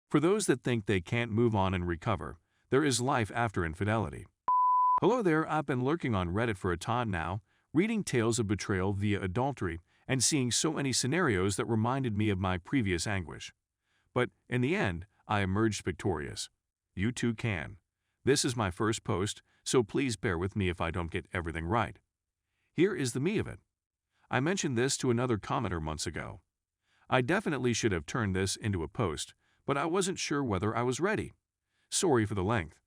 For those that think they can't move on and recover, there is life after infidelity. Hello there, I've been lurking on Reddit for a time now, reading tales of betrayal via adultery and seeing so many scenarios that reminded me of my previous anguish. But in the end, I emerged victorious. You too can. This is my first post, so please bear with me if I don't get everything right. Here is the meat of it. I mentioned this to another commenter months ago. I definitely should have turned this into a post, but I wasn't sure whether I was ready. Sorry for the length.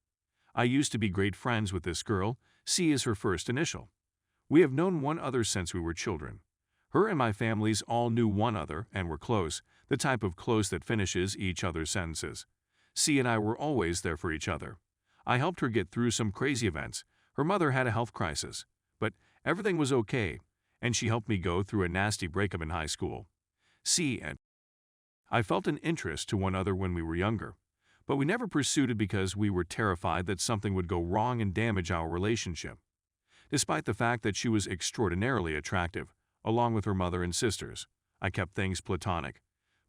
I used to be great friends with this girl. C is her first initial. We have known one other since we were children. Her and my families all knew one other and were close, the type of close that finishes each other's sentences. C and I were always there for each other. I helped her get through some crazy events. Her mother had a health crisis, but everything was okay, and she helped me go through a nasty breakup in high school. C and I felt an interest to one other when we were younger, but we never pursued it because we were terrified that something would go wrong and damage our relationship. Despite the fact that she was extraordinarily attractive, along with her mother and sisters, I kept things platonic,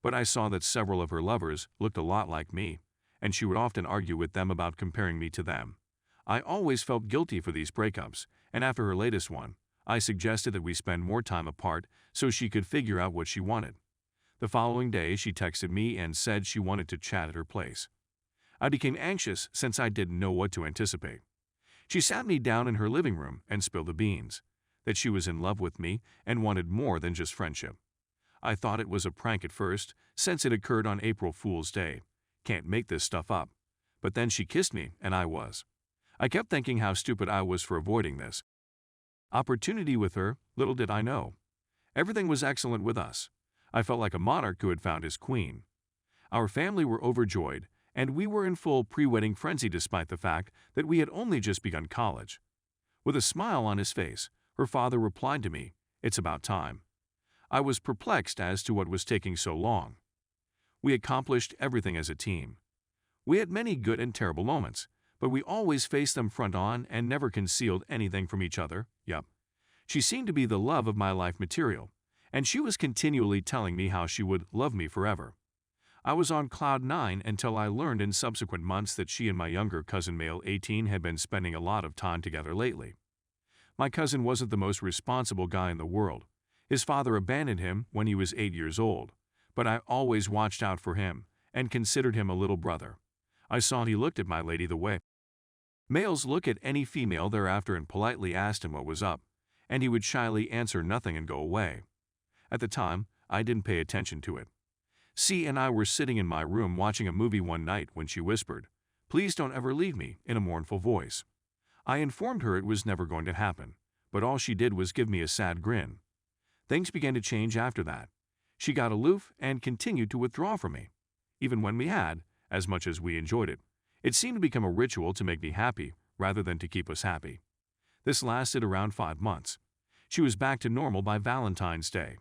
but I saw that several of her lovers looked a lot like me, and she would often argue with them about comparing me to them. I always felt guilty for these breakups, and after her latest one, I suggested that we spend more time apart so she could figure out what she wanted. The following day, she texted me and said she wanted to chat at her place. I became anxious since I didn't know what to anticipate. She sat me down in her living room and spilled the beans, that she was in love with me and wanted more than just friendship. I thought it was a prank at first, since it occurred on April Fool's Day. Can't make this stuff up. But then she kissed me, and I kept thinking how stupid I was for avoiding this opportunity with her. Little did I know. Everything was excellent with us. I felt like a monarch who had found his queen. Our family were overjoyed, and we were in full pre-wedding frenzy despite the fact that we had only just begun college. With a smile on his face, her father replied to me, "It's about time." I was perplexed as to what was taking so long. We accomplished everything as a team. We had many good and terrible moments, but we always faced them front on and never concealed anything from each other. Yup. She seemed to be the love of my life material, and she was continually telling me how she would love me forever. I was on cloud 9 until I learned in subsequent months that she and my younger cousin, male 18, had been spending a lot of time together lately. My cousin wasn't the most responsible guy in the world. His father abandoned him when he was 8 years old, but I always watched out for him and considered him a little brother. I saw he looked at my lady the way males look at any female thereafter and politely asked him what was up, and he would shyly answer nothing and go away. At the time, I didn't pay attention to it. C and I were sitting in my room watching a movie one night when she whispered, "Please don't ever leave me," in a mournful voice. I informed her it was never going to happen, but all she did was give me a sad grin. Things began to change after that. She got aloof and continued to withdraw from me. Even when we had, as much as we enjoyed it, it seemed to become a ritual to make me happy rather than to keep us happy. This lasted around 5 months. She was back to normal by Valentine's Day.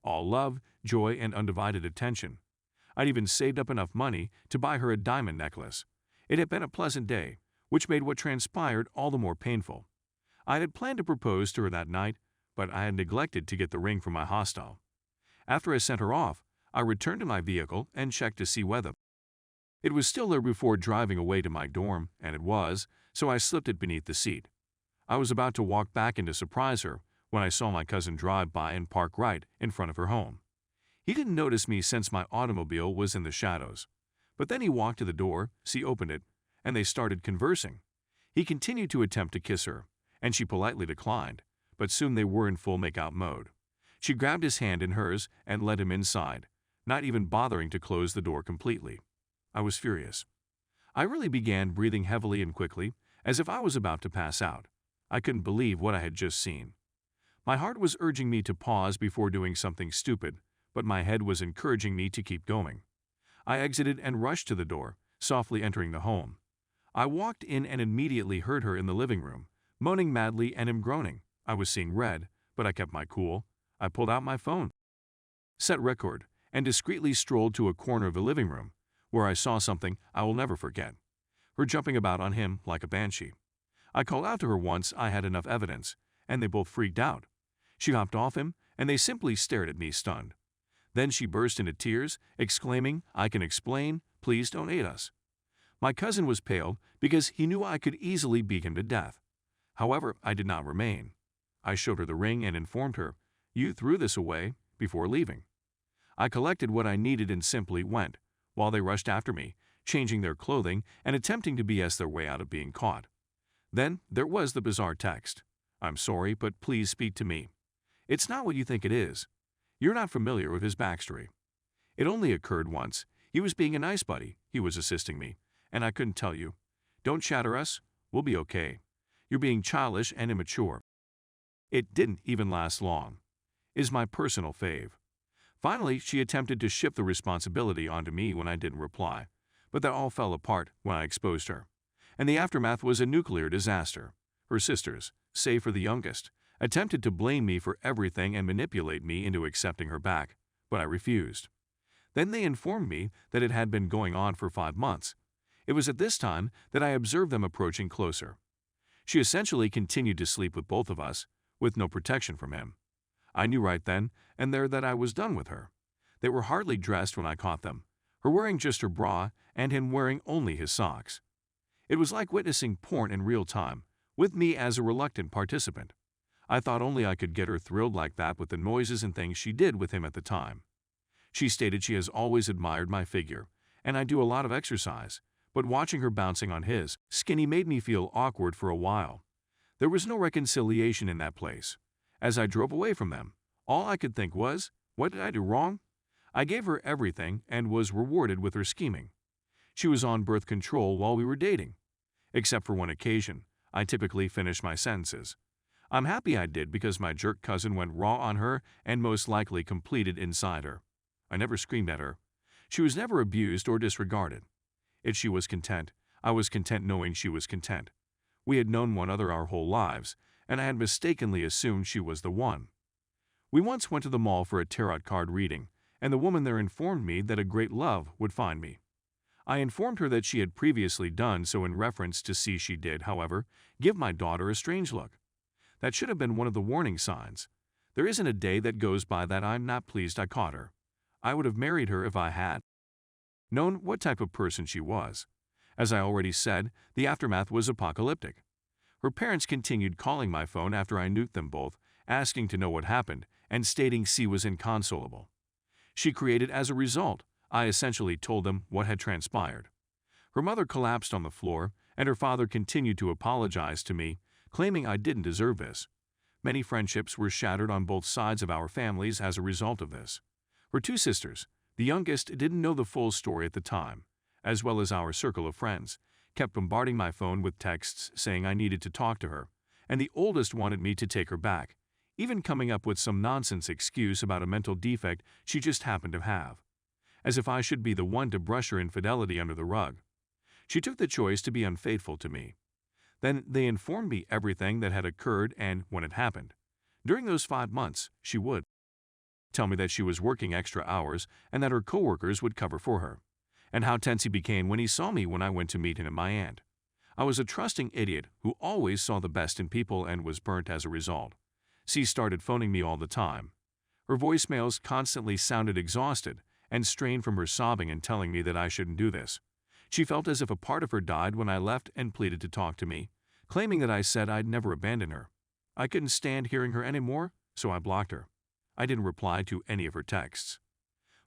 All love, joy, and undivided attention. I'd even saved up enough money to buy her a diamond necklace. It had been a pleasant day, which made what transpired all the more painful. I had planned to propose to her that night, but I had neglected to get the ring from my hostel. After I sent her off, I returned to my vehicle and checked to see whether it was still there before driving away to my dorm, and it was, so I slipped it beneath the seat. I was about to walk back in to surprise her when I saw my cousin drive by and park right in front of her home. He didn't notice me since my automobile was in the shadows, but then he walked to the door, she opened it, and they started conversing. He continued to attempt to kiss her, and she politely declined, but soon they were in full make-out mode. She grabbed his hand in hers and led him inside, not even bothering to close the door completely. I was furious. I really began breathing heavily and quickly, as if I was about to pass out. I couldn't believe what I had just seen. My heart was urging me to pause before doing something stupid, but my head was encouraging me to keep going. I exited and rushed to the door, softly entering the home. I walked in and immediately heard her in the living room, moaning madly and him groaning. I was seeing red, but I kept my cool. I pulled out my phone, set record, and discreetly strolled to a corner of the living room, where I saw something I will never forget. Her jumping about on him like a banshee. I called out to her once I had enough evidence, and they both freaked out. She hopped off him, and they simply stared at me stunned. Then she burst into tears, exclaiming, "I can explain, Please don't hate us." My cousin was pale because he knew I could easily beat him to death. However, I did not remain. I showed her the ring and informed her, "You threw this away," before leaving. I collected what I needed and simply went, while they rushed after me, changing their clothing and attempting to BS their way out of being caught. Then there was the bizarre text. "I'm sorry, but please speak to me. It's not what you think it is. You're not familiar with his backstory. It only occurred once. He was being a nice buddy. He was assisting me. And I couldn't tell you. Don't shatter us. We'll be okay. You're being childish and immature." It didn't even last long. Is my personal fave. Finally, she attempted to shift the responsibility onto me when I didn't reply, but that all fell apart when I exposed her. And the aftermath was a nuclear disaster. Her sisters, save for the youngest, attempted to blame me for everything and manipulate me into accepting her back, but I refused. Then they informed me that it had been going on for 5 months. It was at this time that I observed them approaching closer. She essentially continued to sleep with both of us, with no protection from him. I knew right then and there that I was done with her. They were hardly dressed when I caught them, her wearing just her bra and him wearing only his socks. It was like witnessing porn in real time, with me as a reluctant participant. I thought only I could get her thrilled like that with the noises and things she did with him at the time. She stated she has always admired my figure, and I do a lot of exercise, but watching her bouncing on his skinny made me feel awkward for a while. There was no reconciliation in that place. As I drove away from them, all I could think was, what did I do wrong? I gave her everything and was rewarded with her scheming. She was on birth control while we were dating. Except for one occasion, I typically finished my sentences. I'm happy I did because my jerk cousin went raw on her and most likely completed inside her. I never screamed at her. She was never abused or disregarded. If she was content, I was content knowing she was content. We had known one another our whole lives, and I had mistakenly assumed she was the one. We once went to the mall for a tarot card reading, and the woman there informed me that a great love would find me. I informed her that she had previously done so in reference to see she did, however, give my daughter a strange look. That should have been one of the warning signs. There isn't a day that goes by that I'm not pleased I caught her. I would have married her if I had known what type of person she was. As I already said, the aftermath was apocalyptic. Her parents continued calling my phone after I nuked them both, asking to know what happened, and stating C was inconsolable. She created as a result. I essentially told them what had transpired. Her mother collapsed on the floor, and her father continued to apologize to me, claiming I didn't deserve this. Many friendships were shattered on both sides of our families as a result of this. Her 2 sisters, the youngest, didn't know the full story at the time, as well as our circle of friends, kept bombarding my phone with texts saying I needed to talk to her, and the oldest wanted me to take her back, even coming up with some nonsense excuse about a mental defect she just happened to have, as if I should be the one to brush her infidelity under the rug. She took the choice to be unfaithful to me. Then they informed me everything that had occurred and when it happened. During those 5 months, she would tell me that she was working extra hours and that her coworkers would cover for her, and how tense he became when he saw me when I went to meet him and my aunt. I was a trusting idiot who always saw the best in people and was burnt as a result. She started phoning me all the time. Her voicemails constantly sounded exhausted and strained from her sobbing and telling me that I shouldn't do this. She felt as if a part of her died when I left and pleaded to talk to me, claiming that I said I'd never abandon her. I couldn't stand hearing her anymore, so I blocked her. I didn't reply to any of her texts.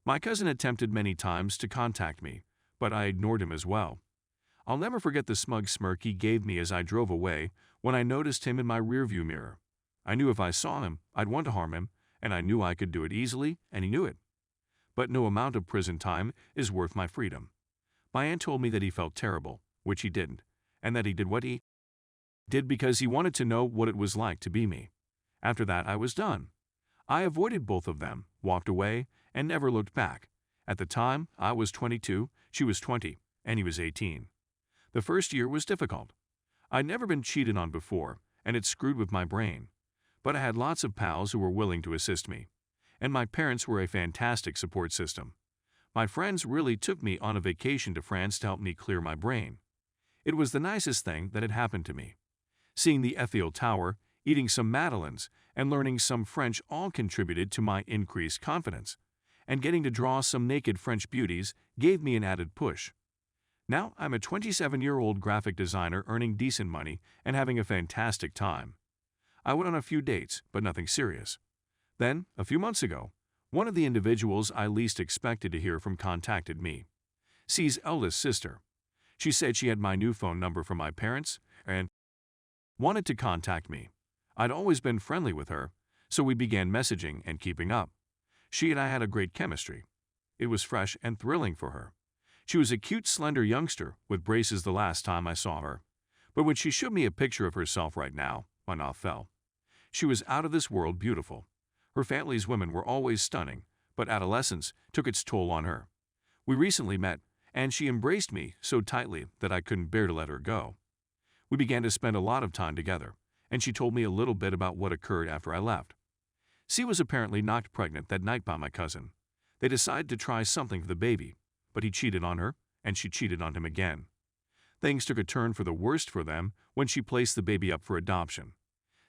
My cousin attempted many times to contact me, but I ignored him as well. I'll never forget the smug smirk he gave me as I drove away when I noticed him in my rearview mirror. I knew if I saw him, I'd want to harm him, and I knew I could do it easily, and he knew it. But no amount of prison time is worth my freedom. My aunt told me that he felt terrible, which he didn't, and that he did what he did because he wanted to know what it was like to be me. After that, I was done. I avoided both of them, walked away, and never looked back. At the time, I was 22, she was 20, and he was 18. The first year was difficult. I'd never been cheated on before, and it screwed with my brain. But I had lots of pals who were willing to assist me, and my parents were a fantastic support system. My friends really took me on a vacation to France to help me clear my brain. It was the nicest thing that had happened to me. Seeing the Eiffel Tower, eating some madeleines, and learning some French all contributed to my increased confidence. and getting to draw some naked French beauties gave me an added push. Now I'm a 27-year-old graphic designer earning decent money and having a fantastic time. I went on a few dates, but nothing serious. Then, a few months ago, one of the individuals I least expected to hear from contacted me. C's eldest sister. She said she had my new phone number from my parents and wanted to contact me. I'd always been friendly with her, so we began messaging and keeping up. She and I had a great chemistry. It was fresh and thrilling for her. She was a cute, slender youngster with braces the last time I saw her. But when she showed me a picture of herself right now, my mouth fell. She was out of this world beautiful. Her family's women were always stunning, but adolescence took its toll on her. We recently met, and she embraced me so tightly that I couldn't bear to let her go. We began to spend a lot of time together, and she told me a little bit about what occurred after I left. C was apparently knocked pregnant that night by my cousin. They decided to try something for the baby, but he cheated on her, and she cheated on him again. Things took a turn for the worst for them when she placed the baby up for adoption.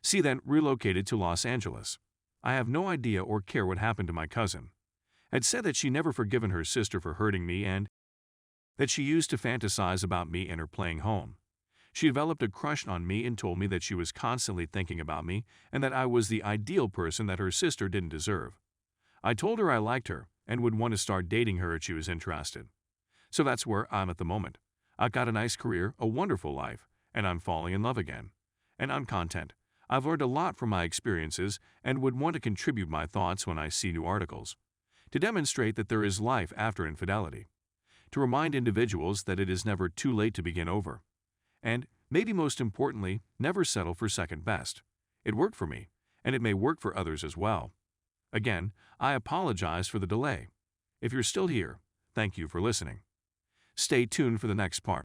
C then relocated to Los Angeles. I have no idea or care what happened to my cousin. Had said that she never forgiven her sister for hurting me and that she used to fantasize about me and her playing home. She developed a crush on me and told me that she was constantly thinking about me and that I was the ideal person that her sister didn't deserve. I told her I liked her and would want to start dating her if she was interested. So that's where I'm at the moment. I've got a nice career, a wonderful life, and I'm falling in love again. And I'm content. I've learned a lot from my experiences and would want to contribute my thoughts when I see new articles. To demonstrate that there is life after infidelity. To remind individuals that it is never too late to begin over. And, maybe most importantly, never settle for second best. It worked for me, and it may work for others as well. Again, I apologize for the delay. If you're still here, thank you for listening. Stay tuned for the next part.